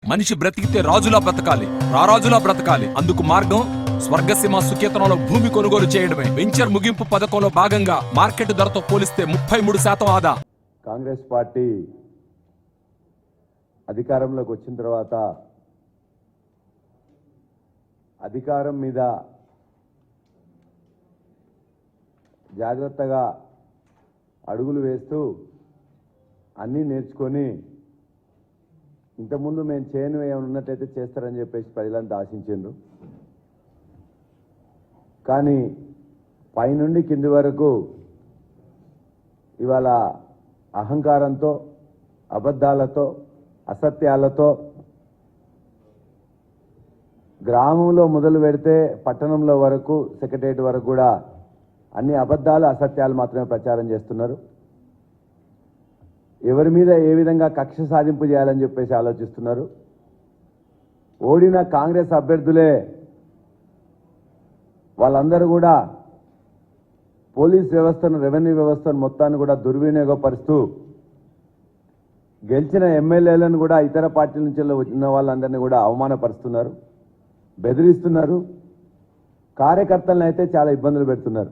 మనిషి బ్రతికితే రాజులా బ్రతకాలి, రారాజులా బ్రతకాలి. అందుకు మార్గం స్వర్గసీమ సుకేతనంలో భూమి కొనుగోలు చేయడమే. వెంచర్ ముగింపు పథకంలో భాగంగా మార్కెట్ ధరతో పోలిస్తే 33% ఆదా. కాంగ్రెస్ పార్టీ అధికారంలోకి వచ్చిన తర్వాత అధికారం మీద జాగ్రత్తగా అడుగులు వేస్తూ అన్నీ నేర్చుకొని ఇంతకుముందు మేము చేయను ఏమైనా ఉన్నట్లయితే చేస్తారని చెప్పేసి ప్రజలంతా ఆశించారు. కానీ పైనుండి కింది వరకు ఇవాళ అహంకారంతో, అబద్ధాలతో, అసత్యాలతో గ్రామంలో మొదలు పెడితే పట్టణంలో వరకు సెక్రటరియట్ వరకు కూడా అన్ని అబద్ధాలు, అసత్యాలు మాత్రమే ప్రచారం చేస్తున్నారు. ఎవరి మీద ఏ విధంగా కక్ష సాధింపు చేయాలని చెప్పేసి ఆలోచిస్తున్నారు. ఓడిన కాంగ్రెస్ అభ్యర్థులే వాళ్ళందరూ కూడా పోలీస్ వ్యవస్థను, రెవెన్యూ వ్యవస్థను మొత్తాన్ని కూడా దుర్వినియోగపరుస్తూ గెలిచిన ఎమ్మెల్యేలను కూడా ఇతర పార్టీల నుంచి ఉన్న వాళ్ళందరినీ కూడా అవమానపరుస్తున్నారు, బెదిరిస్తున్నారు. కార్యకర్తలను అయితే చాలా ఇబ్బందులు పెడుతున్నారు.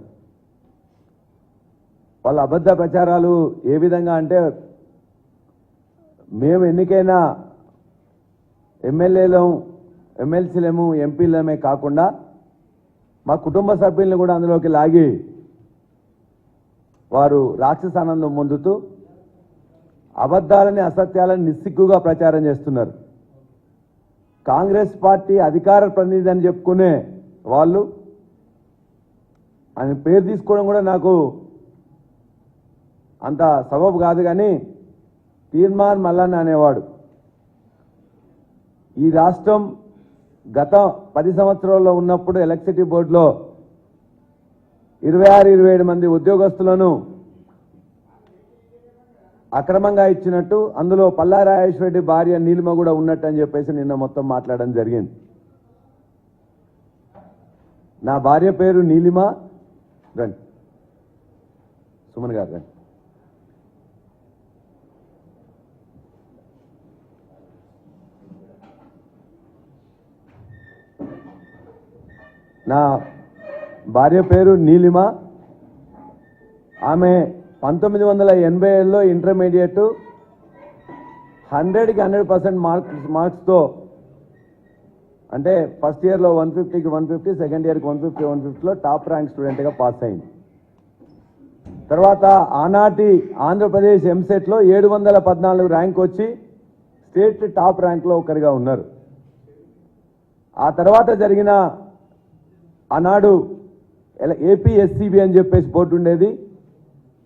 వాళ్ళ అబద్ధ ప్రచారాలు ఏ విధంగా అంటే, మేము ఎన్నికైనా ఎమ్మెల్యేలం, ఎమ్మెల్సీలేము, ఎంపీలమే కాకుండా మా కుటుంబ సభ్యులను కూడా అందులోకి లాగి వారు రాక్షసానందం పొందుతూ అబద్ధాలని, అసత్యాలని నిస్సిగ్గుగా ప్రచారం చేస్తున్నారు. కాంగ్రెస్ పార్టీ అధికార ప్రతినిధి అని చెప్పుకునే వాళ్ళు, ఆయన పేరు తీసుకోవడం కూడా నాకు అంత సబబు కాదు, కానీ తీర్మాన్ మల్లన్న అనేవాడు ఈ రాష్ట్రం గత 10 సంవత్సరాల్లో ఉన్నప్పుడు ఎలక్ట్రిసిటీ బోర్డులో 26-27 మంది ఉద్యోగస్తులను అక్రమంగా ఇచ్చినట్టు, అందులో పల్లా రాజేశ్వర రెడ్డి భార్య నీలిమ కూడా ఉన్నట్టు అని చెప్పేసి నిన్న మొత్తం మాట్లాడడం జరిగింది. నా భార్య పేరు నీలిమ. రండి సుమన్ గారు రండి. నా భార్య పేరు నీలిమ. ఆమె 1987లో ఇంటర్మీడియట్ 100కి 100% మార్క్స్తో, అంటే ఫస్ట్ ఇయర్లో 150కి 150, సెకండ్ ఇయర్కి 150-150లో టాప్ ర్యాంక్ స్టూడెంట్గా పాస్ అయింది. తర్వాత ఆనాటి ఆంధ్రప్రదేశ్ ఎంసెట్లో 714 ర్యాంక్ వచ్చి స్టేట్ టాప్ ర్యాంక్లో ఒకరిగా ఉన్నారు. ఆ తర్వాత జరిగిన ఆనాడు ఏపీఎస్సీబీ అని చెప్పేసి బోర్డు ఉండేది.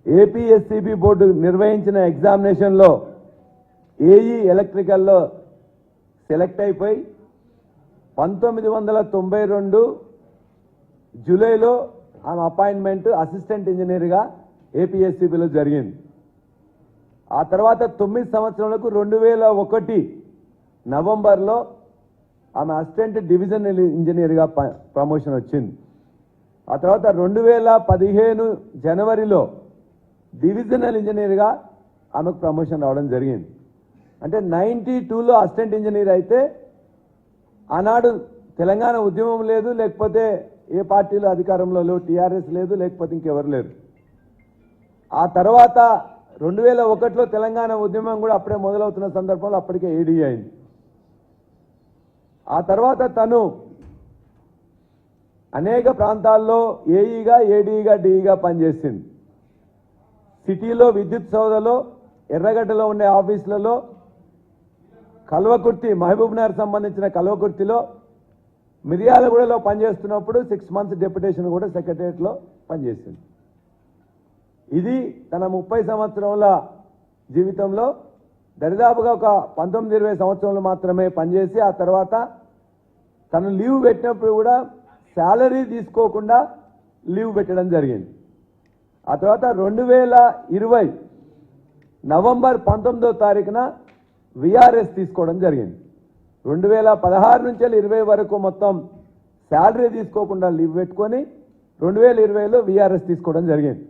ఏపీఎస్సీబీ బోర్డు నిర్వహించిన ఎగ్జామినేషన్లో ఏఈ ఎలక్ట్రికల్లో సెలెక్ట్ అయిపోయి 1992 జూలైలో ఆమె అపాయింట్మెంట్ అసిస్టెంట్ ఇంజనీర్గా ఏపీఎస్సీబీలో జరిగింది. ఆ తర్వాత 9 సంవత్సరాలకు 2001 నవంబర్లో ఆమె అసిస్టెంట్ డివిజన్ ఇంజనీర్గా ప్రమోషన్ వచ్చింది. ఆ తర్వాత 2015 జనవరిలో డివిజనల్ ఇంజనీర్గా ఆమెకు ప్రమోషన్ రావడం జరిగింది. అంటే 92లో అసిస్టెంట్ ఇంజనీర్ అయితే ఆనాడు తెలంగాణ ఉద్యమం లేదు, లేకపోతే ఏ పార్టీలో అధికారంలో లేవు, టీఆర్ఎస్ లేదు, లేకపోతే ఇంకెవరు లేరు. ఆ తర్వాత 2001లో తెలంగాణ ఉద్యమం కూడా అప్పుడే మొదలవుతున్న సందర్భంలో అప్పటికే ఏడీ అయింది. ఆ తర్వాత తను అనేక ప్రాంతాల్లో ఏఈగా, ఏడీగా, డీఈగా పనిచేసింది. సిటీలో విద్యుత్ సౌధలో, ఎర్రగడ్డలో ఉండే ఆఫీసులలో, కల్వకుర్తి, మహబూబ్ నగర్ సంబంధించిన కల్వకుర్తిలో, మిర్యాలగూడలో పనిచేస్తున్నప్పుడు 6 months డెప్యుటేషన్ కూడా సెక్రటరియట్లో పనిచేసింది. ఇది తన 30 సంవత్సరాల జీవితంలో దరిదాపుగా ఒక 19-20 సంవత్సరాలు మాత్రమే పనిచేసి, ఆ తర్వాత తను లీవ్ పెట్టినప్పుడు కూడా శాలరీ తీసుకోకుండా లీవ్ పెట్టడం జరిగింది. ఆ తర్వాత 2020 నవంబర్ 19వ తారీఖున విఆర్ఎస్ తీసుకోవడం జరిగింది. 2016 నుంచి 20 వరకు మొత్తం శాలరీ తీసుకోకుండా లీవ్ పెట్టుకొని 2020లో విఆర్ఎస్ తీసుకోవడం జరిగింది.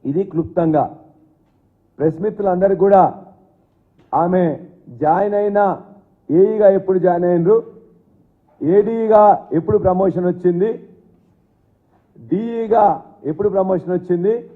ఇది క్లుప్తంగా ప్రెస్ మిత్రులందరికీ కూడా ఆమె జాయిన్ అయిన ఏఈగా ఎప్పుడు జాయిన్ అయినరు, ఏడీగా ఎప్పుడు ప్రమోషన్ వచ్చింది, డిఈగా ఎప్పుడు ప్రమోషన్ వచ్చింది,